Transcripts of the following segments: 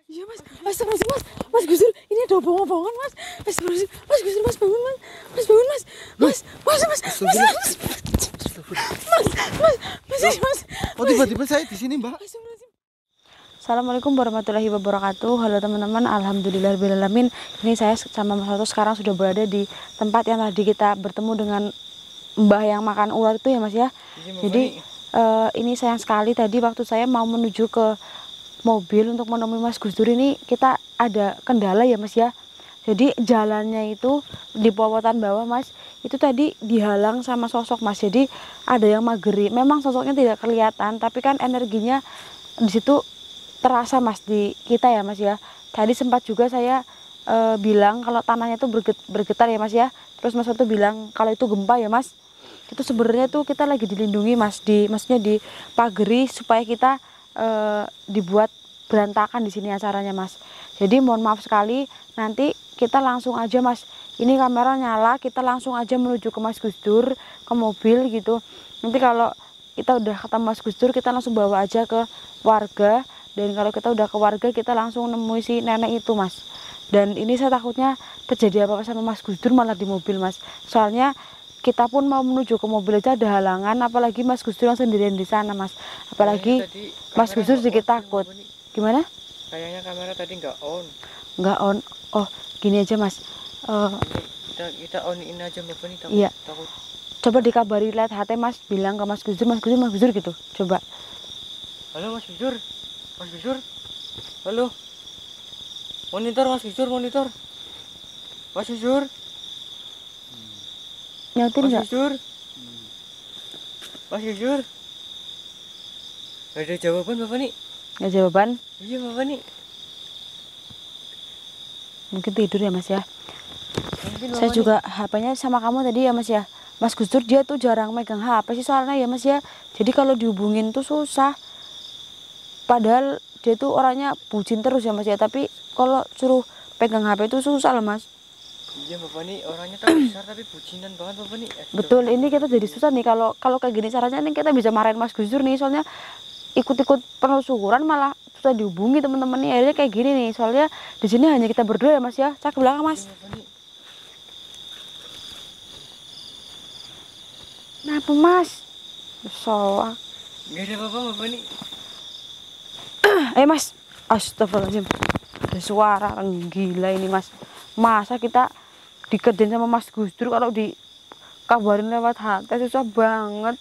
Iya mas, astagfirullahaladzim mas, mas Gus Dur, ini ada obong-obongan mas, astagfirullahaladzim, mas Gus Dur, mas bangun mas, mas bangun mas, mas, mas. Oh tiba-tiba saya di sini mbak. Assalamualaikum warahmatullahi wabarakatuh. Halo teman-teman, alhamdulillahirobbilalamin. Ini saya sama Mas Soto sekarang sudah berada di tempat yang tadi kita bertemu dengan Mbah yang makan ular itu ya mas ya. Jadi ini sayang sekali tadi waktu saya mau menuju ke mobil untuk menemui Mas Gus Dur ini kita ada kendala ya mas ya. Jadi jalannya itu di Powotan bawah mas, itu tadi dihalang sama sosok mas. Jadi ada yang mageri. Memang sosoknya tidak kelihatan, tapi kan energinya di situ terasa mas di kita ya mas ya. Tadi sempat juga saya bilang kalau tanahnya itu bergetar ya mas ya. Terus Mas Soto bilang kalau itu gempa ya mas. Itu sebenarnya tuh kita lagi dilindungi mas, maksudnya dipagari supaya kita dibuat berantakan di sini acaranya mas. Jadi mohon maaf sekali, nanti kita langsung aja mas, ini kamera nyala, kita langsung aja menuju ke Mas Gus Dur, ke mobil gitu. Nanti kalau kita udah ketemu Mas Gus Dur, kita langsung bawa aja ke warga. Dan kalau kita udah ke warga, kita langsung nemui si nenek itu mas. Dan ini saya takutnya terjadi apa-apa sama Mas Gus Dur malah di mobil mas. Soalnya kita pun mau menuju ke mobil aja ada halangan, apalagi Mas Gus Dur yang sendirian di sana mas. Apalagi Mas Gus Dur sedikit takut. Gimana? Kayaknya kamera tadi nggak on. Nggak on. Oh gini aja mas. Kita on in aja mbak Fani, takut. Iya. Takut. Coba dikabari lihat HT mas, bilang ke Mas Gus Dur, Mas Gus Dur, Mas Gus Dur gitu. Coba. Halo Mas Gus Dur. Mas Gus Dur. Halo. Monitor Mas Gus Dur, monitor. Mas Gus Dur. Nyautin Mas nggak? Gus Dur. Mas Gus Dur. Gak ada jawaban Bapak nih. Nggak jawaban? Iya Bapak nih. Mungkin tidur ya mas ya. Mungkin Saya Bapak juga HP-nya sama kamu tadi ya mas ya. Mas Gus Dur dia tuh jarang megang HP sih soalnya ya mas ya. Jadi kalau dihubungin tuh susah. Padahal dia tuh orangnya bucin terus ya mas ya. Tapi kalau suruh pegang HP itu susah lah mas. Iya Bapak nih orangnya tak besar tapi bucinan banget Bapak nih. Betul, ini kita jadi susah nih kalau kayak gini caranya nih kita bisa marahin Mas Gus Dur nih, soalnya ikut-ikut penelusuran malah susah dihubungi teman-teman nih. Akhirnya kayak gini nih, soalnya di sini hanya kita berdua ya mas ya. Cak ke belakang mas. Kenapa mas? Soal. Gak ada apa-apa Bapak nih. Mas, astagfirullahaladzim. Ada suara orang gila ini mas. Masa kita dikerjain sama Mas Gus Dur kalau dikabarin lewat HT susah banget.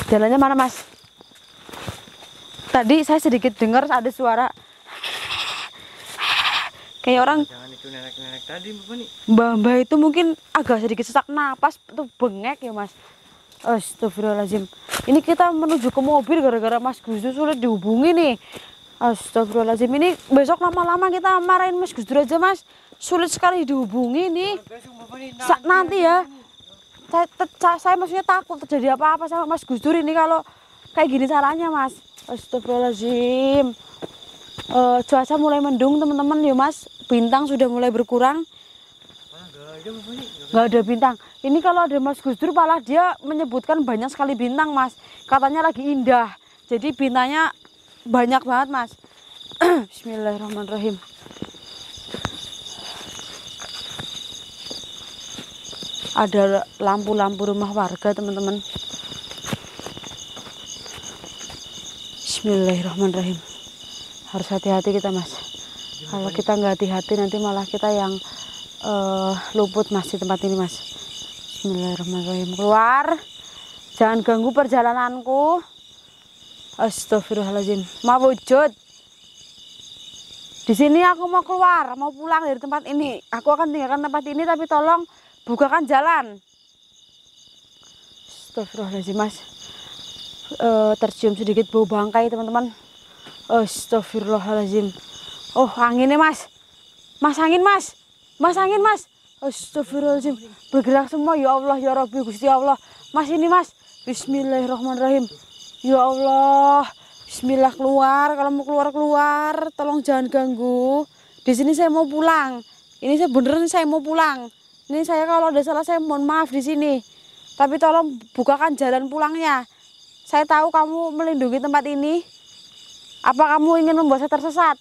Jalannya mana mas? Tadi saya sedikit dengar ada suara kayak orang. Jangan itu nenek-nenek tadi Bapak nih. Mbah-mbah itu mungkin agak sedikit sesak napas tuh, bengek ya mas. Astagfirullahaladzim. Ini kita menuju ke mobil gara-gara Mas Gus Dur sulit dihubungi nih. Astagfirullahaladzim, ini besok lama-lama kita marahin Mas Gus Dur aja mas. Sulit sekali dihubungi nih. Nanti ya. Saya maksudnya takut terjadi apa-apa sama Mas Gus Dur ini kalau kayak gini caranya mas. Astagfirullahaladzim. Cuaca mulai mendung teman-teman ya mas. Bintang sudah mulai berkurang. Nggak ada bintang. Ini kalau ada Mas Gus Dur malah dia menyebutkan banyak sekali bintang mas. Katanya lagi indah. Jadi bintangnya banyak banget mas. Bismillahirrahmanirrahim. Ada lampu-lampu rumah warga teman-teman. Bismillahirrahmanirrahim. Harus hati-hati kita mas. Kalau kita nggak hati-hati nanti malah kita yang luput mas di tempat ini mas. Bismillahirrahmanirrahim. Keluar. Jangan ganggu perjalananku. Astagfirullahaladzim. Mawujud. Di sini aku mau keluar, mau pulang dari tempat ini. Aku akan tinggalkan tempat ini, tapi tolong bukakan jalan. Astagfirullahaladzim mas. Tercium sedikit bau bangkai teman-teman. Astagfirullahaladzim. Oh anginnya mas. Mas angin mas. Mas angin mas. Astagfirullahaladzim. Bergerak semua ya Allah ya Rabbi Gusti Allah. Mas ini mas. Bismillahirrahmanirrahim. Ya Allah, Bismillah keluar. Kalau mau keluar, tolong jangan ganggu. Di sini saya mau pulang. Ini saya beneran saya mau pulang. Ini saya kalau ada salah saya mohon maaf di sini. Tapi tolong bukakan jalan pulangnya. Saya tahu kamu melindungi tempat ini. Apa kamu ingin membuat saya tersesat?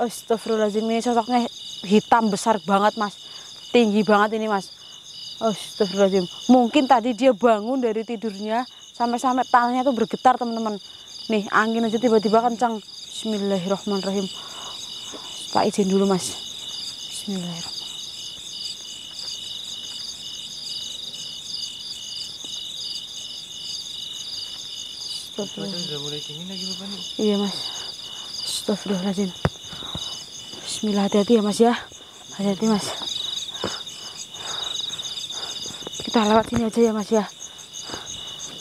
Astagfirullahaladzim, ini sosoknya hitam besar banget mas. Tinggi banget ini mas. Astagfirullahaladzim. Mungkin tadi dia bangun dari tidurnya sampai tangannya tuh bergetar teman-teman. Nih angin aja tiba-tiba kencang. Bismillahirrahmanirrahim. Tak izin dulu mas. Bismillahirrahmanirrahim. Cuaca udah mulai dingin lagi Bapak nih. Iya mas. Astagfirullahaladzim. Bismillah, hati-hati ya mas ya. Hati-hati mas. Kita lewat sini aja ya mas ya.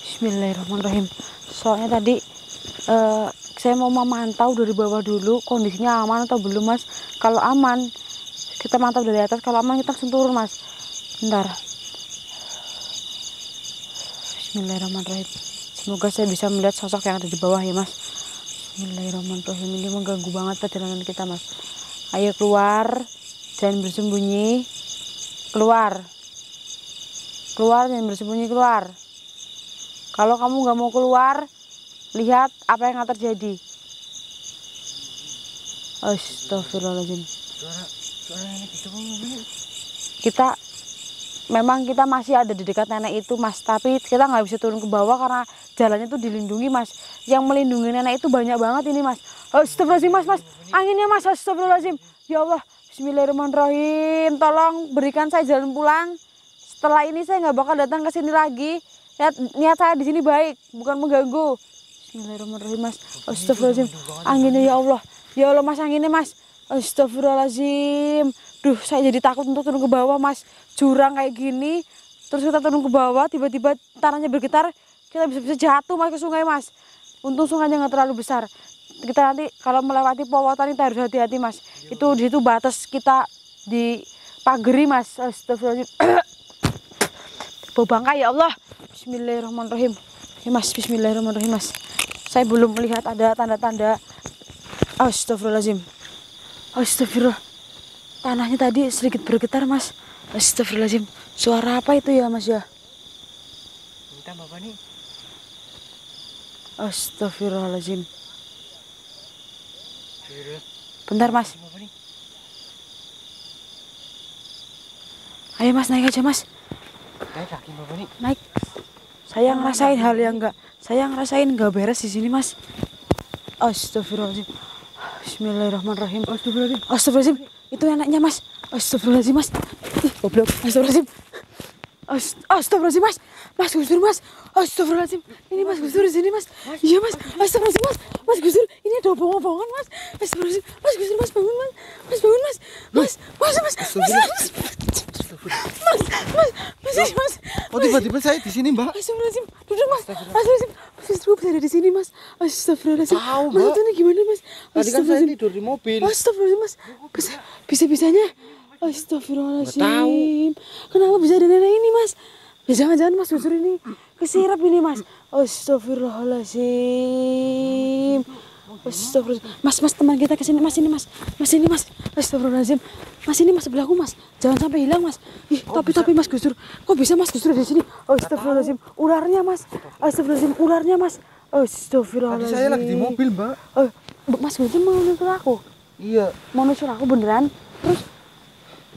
Bismillahirrahmanirrahim. Soalnya tadi saya mau memantau dari bawah dulu kondisinya aman atau belum mas. Kalau aman kita mantau dari atas, kalau aman kita langsung turun mas. Bentar. Bismillahirrahmanirrahim. Semoga saya bisa melihat sosok yang ada di bawah ya mas. Bismillahirrahmanirrahim. Ini mengganggu banget perjalanan kita mas. Ayo keluar, jangan bersembunyi. Keluar, jangan bersembunyi, keluar. Kalau kamu nggak mau keluar, lihat apa yang akan terjadi. Astagfirullahaladzim. Suara nenek itu Bapak. Kita masih ada di dekat nenek itu mas, tapi kita nggak bisa turun ke bawah karena jalannya tuh dilindungi mas. Yang melindungi nenek itu banyak banget ini mas. Astagfirullahaladzim mas, anginnya mas. Astagfirullahaladzim. Ya Allah, Bismillahirrahmanirrahim. Tolong berikan saya jalan pulang. Setelah ini saya nggak bakal datang ke sini lagi. Niat saya di sini baik, bukan mengganggu. Bismillahirrahmanirrahim mas. Astagfirullahaladzim. Anginnya ya Allah mas, anginnya mas. Astagfirullahaladzim. Duh, saya jadi takut untuk turun ke bawah mas. Jurang kayak gini, terus kita turun ke bawah, tiba-tiba tanahnya bergetar, kita bisa jatuh mas ke sungai mas. Untung sungainya nggak terlalu besar. Kita nanti kalau melewati Powotan itu harus hati-hati mas. Itu di situ batas kita di pageri mas. Astagfirullahaladzim. Bau bangkai ya Allah. Bismillahirrahmanirrahim. Ya mas, Bismillahirrahmanirrahim mas. Saya belum melihat ada tanda-tanda. Astagfirullahaladzim. Astagfirullah. Tanahnya tadi sedikit bergetar mas. Astagfirullahaladzim. Suara apa itu ya mas ya? Minta Bapak nih. Astagfirullahaladzim. Bentar mas. Ayo mas, naik aja mas. Naik kaki Bapak nih. Naik. Saya ngerasain hal yang nggak beres di sini mas. Astagfirullahaladzim. Bismillahirrahmanirrahim. Astagfirullahaladzim. Itu anaknya mas. Astagfirullahaladzim mas. Ih, goblok. Astagfirullahaladzim. Astagfirullahaladzim mas. Mas Gus Dur mas. Astagfirullahaladzim. Ini mas Gus Dur di sini mas. Iya mas. Astagfirullahaladzim mas. Mas Gus Dur. Ini ada obong-obongan mas. Astagfirullahaladzim. Mas Gus Dur mas, bangun mas. Mas bangun mas. Mas. Oh tiba-tiba saya di sini mbak. Astagfirullahaladzim. Duduk mas. Astagfirullahaladzim. Mas Gus Dur ada di sini mas. Astagfirullahaladzim. Tahu, Mas Mbak. itu nih gimana mas? Tadi kan saya tidur di mobil. Astagfirullahaladzim mas. Bisa-bisanya. Astagfirullahaladzim. Kenapa bisa ada nenek ini mas? Ya jangan-jangan mas Gus Dur ini kesirap ini mas. Astagfirullahaladzim. Astagfirullahaladzim. Mas teman kita kesini mas, ini mas. Mas ini mas. Astagfirullahaladzim. Mas ini mas sebelahku mas. Jangan sampai hilang mas. Ih, tapi mas Gus Dur. Kok bisa mas Gus Dur di sini? Astagfirullahaladzim. Ularnya mas. Astagfirullahaladzim. Ularnya mas. Astagfirullahaladzim. Tadi saya lagi di mobil mbak. Mas Gus Dur mau nusul aku. Iya. Mau nusul aku beneran. Terus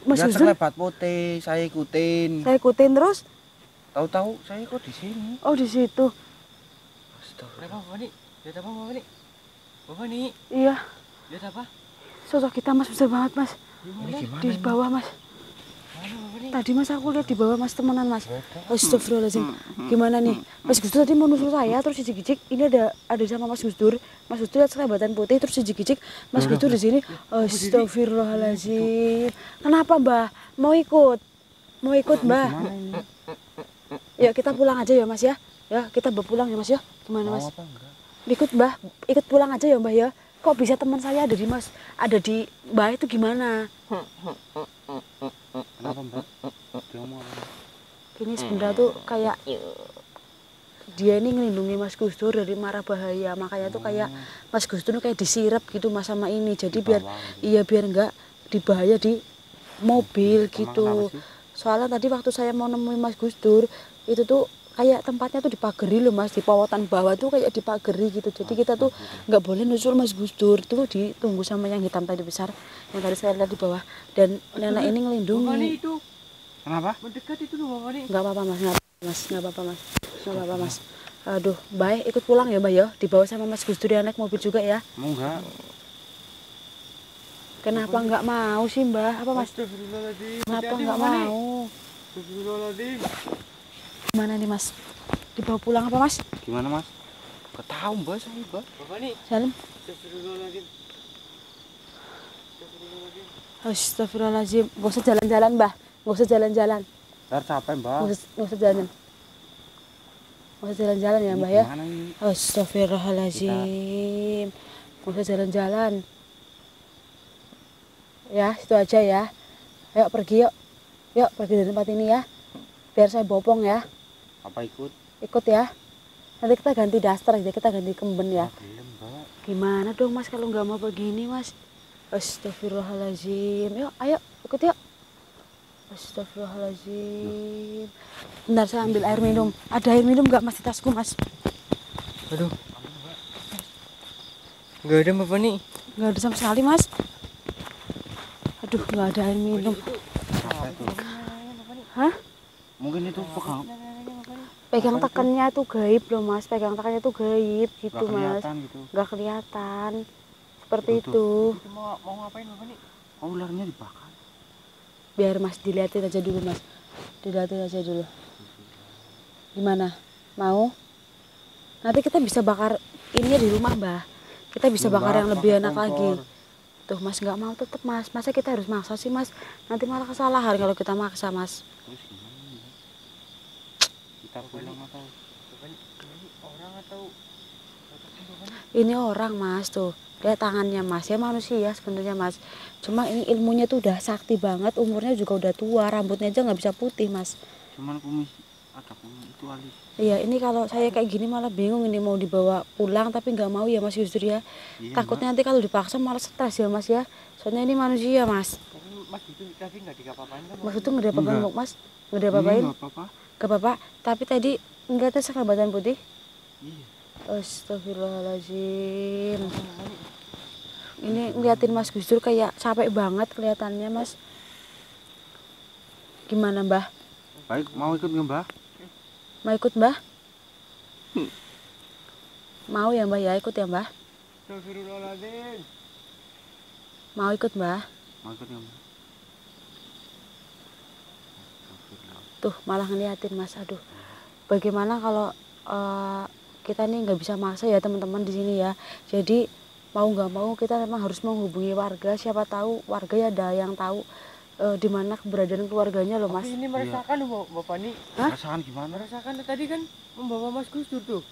Mas Dia Gus Dur terlebat putih, saya ikutin. saya ikutin terus. Tahu-tahu saya kok di sini. Oh di situ. Astagfirullah Bapak nih. Lihat apa Bapak nih? Bapak nih. Iya. Lihat apa? Sosok kita mas besar banget mas. Ini gimana? Di bawah mas. Mana Bapak nih? Tadi mas aku lihat di bawah mas temenan mas. Astagfirullahaladzim. Gimana nih? Mas Gus Dur tadi mau nusul saya terus jijik-jijik. Ini ada sama Mas Gus Dur. Mas Gus Dur lihat kelebatan putih terus jijik-jijik. Mas Gus Dur di sini. Astagfirullahaladzim. Kenapa mbah? Mau ikut? Mau ikut mbah? Ya kita pulang aja ya mas ya. Ya kita pulang ya mas ya. Gimana mas? Apa enggak? Ikut mbah. Ikut pulang aja ya mbah ya. Kok bisa teman saya ada di mbah itu gimana? Kenapa mbak? Dia mau apa? Ini sebenarnya tuh kayak dia ini ngelindungi Mas Gus Dur dari mara bahaya, makanya tuh kayak Mas Gus Dur kayak disirap gitu mas sama ini, jadi biar enggak dibahaya di mobil gitu. Soalnya tadi waktu saya mau nemuin Mas Gus Dur itu tuh kayak tempatnya tuh dipageri loh Mas, di pawotan bawah tuh kayak dipageri gitu. Jadi kita tuh nggak boleh nusul Mas Gus Dur, tuh ditunggu sama yang hitam tadi besar yang tadi saya lihat di bawah. Dan nenek ini Bapak ngelindungi. Nih itu Kenapa? mendekat itu loh Bapak Nih. Nggak apa-apa Mas, nggak apa-apa Mas, nggak apa-apa Mas. Aduh, baik ikut pulang ya Mbak ya, dibawa sama Mas Gus Dur yang naik mobil juga ya. Mau enggak? Kenapa nggak mau sih Mbak? Apa Mas? Astagfirullahaladzim. Kenapa Hati-hati, nggak Bapak Nih. mau? Astagfirullahaladzim. Gimana nih Mas? Dibawa pulang apa Mas? Gimana Mas? Gak tahu Mbak saya Mbak. Bapak Nih. Salim. Astagfirullahaladzim. Astagfirullahaladzim. Astagfirullahaladzim. Gak usah jalan-jalan Mbah, gak usah jalan-jalan, Ntar capek Mbak. gak usah jalan. Gak usah jalan-jalan ya Mbah ya. Gimana ini? Astagfirullahaladzim. Gak usah jalan-jalan. Ya, situ aja ya. Ayo pergi yuk. Yuk pergi dari tempat ini ya. Biar saya bopong ya. Apa ikut? Ikut ya. Nanti kita ganti daster aja, kita ganti kemben ya. Belum Mbak. Gimana dong Mas kalau nggak mau begini Mas? Astagfirullahaladzim. Yuk, ayo ikut yuk. Astagfirullahaladzim. Bentar saya ambil air minum. Ada air minum nggak Mas di tasku Mas? Aduh. Nggak ada Bapak Nih. Nggak ada sama sekali Mas. Aduh, nggak ada air minum. Apa itu? Hah? Mungkin itu pegang. Pegang tekannya tuh gaib loh Mas. Pegang tekannya tuh gaib gitu Gak Mas. kelihatan gitu. Nggak kelihatan. Seperti Betul. itu. Itu mau ngapain Bapak Nih? Oh ularnya dibakar. Biar Mas dilihatin aja dulu Mas. Dilihatin aja dulu. Gimana? Mau? Nanti kita bisa bakar ini di rumah Mbah. Kita bisa bakar yang lebih enak lagi. Tuh Mas nggak mau tetep Mas. Masa kita harus maksa sih Mas? Nanti malah kesalahan kalau kita maksa Mas. Terus gimana ini? Kita pulang atau? Bapak Nih, ini orang atau Bapak Nih? Ini orang Mas tuh. Lihat tangannya Mas. Ya manusia sebenarnya Mas. Cuma ini ilmunya tuh udah sakti banget. Umurnya juga udah tua. Rambutnya aja nggak bisa putih Mas. Cuman kumis ada kumis itu alis. Iya ini kalau saya kayak gini malah bingung ini mau dibawa pulang tapi nggak mau ya Mas Yusri ya. Iya, Takutnya nanti kalau dipaksa malah stres ya Mas ya. Soalnya ini manusia Mas. Tapi Mas itu tadi nggak dikapa-kapain kan? Mas itu nggak ada apa-apain Enggak. Mbok, Mas. Nggak ada apa-apain. Enggak apa-apa. Gak apa-apa. Tapi tadi nggak tes kekerabatan putih. Iya. Astagfirullahaladzim. Ini ngeliatin Mas Gus Dur kayak capek banget kelihatannya Mas. Gimana Mbah? Baik, mau ikut nggak Mbak? Mau ikut Mbah? Mau ya Mbah ya, ikut ya Mbah? Astagfirullahaladzim. Mau ikut Mbah? Mau ikut nggak Mbak? Tuh malah ngeliatin Mas. Aduh. Bagaimana kalau kita nih nggak bisa maksa ya teman-teman di sini ya. Jadi mau nggak mau kita memang harus menghubungi warga. Siapa tahu warga ya ada yang tahu di mana keberadaan keluarganya loh Mas. Tapi ini meresahkan loh Bapak Nih. Hah? Perasaan gimana? Meresahkan tadi kan membawa Mas Gus Dur tuh.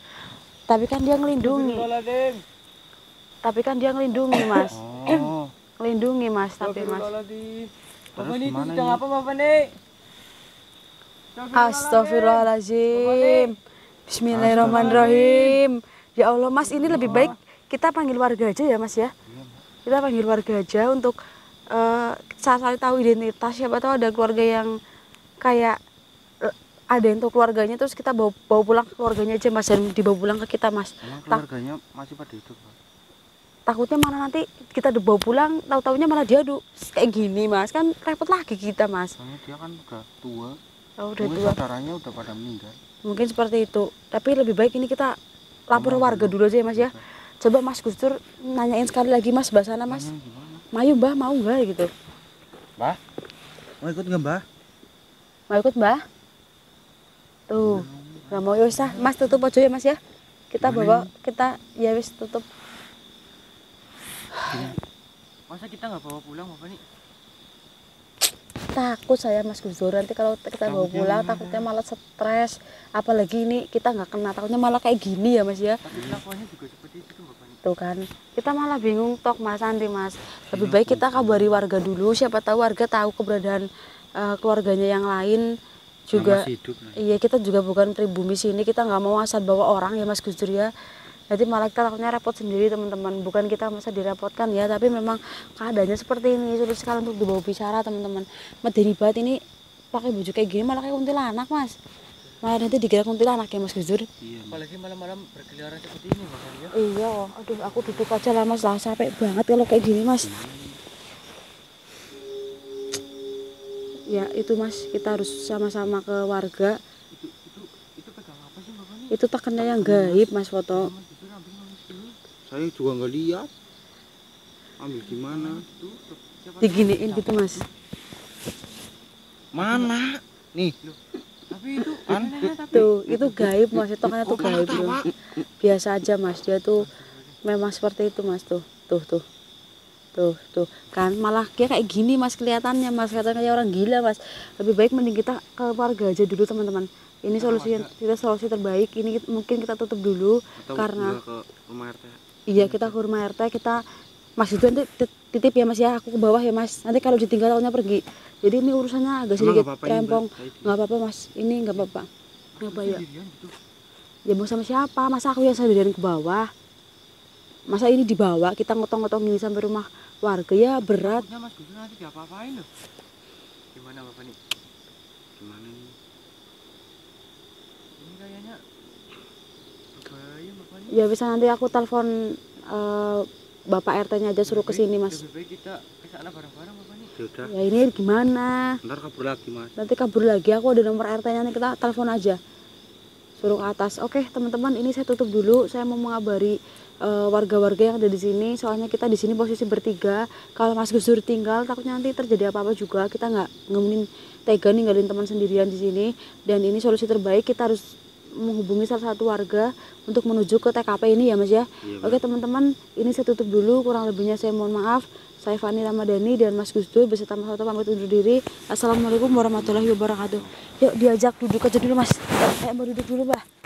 Tapi kan dia ngelindungi. Astagfirullahaladzim. Tapi kan dia ngelindungi Mas. Oh, Ngelindungi Mas tapi Mas. Astagfirullahaladzim. Terus Bapak Nih itu gimana sedang ini? apa Bapak Nih? Astagfirullahaladzim. Bismillahirrahmanirrahim. Ya Allah Mas ini lebih baik kita panggil warga aja ya Mas ya. Kita panggil warga aja untuk saat tahu identitas. Siapa tahu ada keluarga yang kayak ada yang tahu keluarganya terus kita bawa pulang ke keluarganya aja Mas dan dibawa pulang ke kita Mas. Emang keluarganya masih pada hidup Pak? Takutnya mana nanti kita dibawa pulang tahu-taunya malah dia kayak gini Mas, kan repot lagi kita Mas. Soalnya dia kan udah tua. Oh, udah Mungkin tua. saudaranya udah pada meninggal. Mungkin seperti itu. Tapi lebih baik ini kita lapor warga dulu aja ya Mas ya. Coba Mas Gus Dur nanyain sekali lagi Mas sebelah sana Mas. Tanya gimana? Mayu Mbah mau nggak gitu? Mbah? Mau ikut nggak Mbah? Mau ikut Mbah? Tuh, nggak mau ya wis ah. Mas tutup aja ya Mas ya. Kita bawa kita ya wis tutup. Masa kita nggak bawa pulang Bapak Nih? Takut saya Mas Gus Dur nanti kalau kita bawa pulang takutnya malah stres. Apalagi ini kita nggak kena takutnya malah kayak gini ya Mas ya. Tapi kelakuannya juga seperti itu Bapak Nih. Tuh kan kita malah bingung tok Mas nanti Mas. Lebih baik kita kabari warga dulu, siapa tahu warga tahu keberadaan keluarganya yang lain juga. Masih hidup lah. Iya kita juga bukan pribumi sini, kita nggak mau asal bawa orang ya Mas Gus Dur ya. Nanti malah kita takutnya repot sendiri teman-teman. Bukan kita masa direpotkan ya, tapi memang keadaannya seperti ini, sulit sekali untuk dibawa bicara teman-teman. Medeni banget ini pakai baju kayak gini malah kayak kuntilanak Mas. Nah, nanti dikira kuntilanak ya Mas Gus Dur. Iya. Apalagi malam-malam berkeliaran seperti ini Mas ya. Iya, aduh aku duduk aja lah Mas, lah capek banget kalau kayak gini Mas. Ya itu Mas, kita harus sama-sama ke warga. Itu pegang apa sih Bapak nih? Itu tekannya yang gaib Mas foto. Mas Gus Dur ambil Mas dulu. Saya juga nggak lihat. Ambil gimana? Tuh, siapa Diginiin gitu Mas. Mana? Nih. tapi itu Kan? Tuh, itu gaib Mas, itu kan itu gaib tuh. Biasa aja Mas, dia tuh memang seperti itu Mas tuh. Tuh kan malah dia kayak gini Mas kelihatannya Mas, katanya kayak orang gila Mas. Lebih baik mending kita ke warga aja dulu teman-teman. Ini solusi terbaik. Ini mungkin kita tutup dulu Atau karena juga ke rumah RT. iya kita ke rumah RT, kita Mas itu nanti titip ya Mas ya, aku ke bawah ya Mas. Nanti kalau ditinggal tahunya pergi. Jadi ini urusannya agak Emang sedikit nggak apa-apa ini, rempong. Mbak? Saya Nggak apa-apa Mas, ini nggak apa-apa. Nggak bahaya. sendirian gitu. Ya mau sama siapa? Masa aku yang sendirian ke bawah? Masa ini dibawa kita ngotong-ngotong gini sampai rumah warga, ya berat. Takutnya Mas Gus Dur nanti diapa-apain loh. Gimana Bapak nih? Gimana nih? Ini kayaknya berbahaya Bapak nih. Ya bisa nanti aku telepon Bapak RT-nya aja suruh ke sini Mas. Lebih baik kita ke sana bareng-bareng Bapak nih. Ya udah. Ya ini gimana? Ntar kabur lagi Mas. Nanti kabur lagi, aku ada nomor RT-nya nih, kita telepon aja. Suruh ke atas. Oke, teman-teman, ini saya tutup dulu. Saya mau mengabari warga-warga yang ada di sini. Soalnya kita di sini posisi bertiga. Kalau Mas Gus Dur tinggal, takutnya nanti terjadi apa-apa juga. Kita nggak ngemunin tega ninggalin teman sendirian di sini. Dan ini solusi terbaik, kita harus menghubungi salah satu warga untuk menuju ke TKP ini ya Mas ya. Iya, Oke teman-teman, ini saya tutup dulu. Kurang lebihnya saya mohon maaf. Saya Fani Ramadhani dan Mas Gus Dur beserta Mas Soto pamit undur diri. Assalamualaikum warahmatullahi wabarakatuh. Yuk diajak duduk aja dulu Mas. Mau duduk dulu Mbak.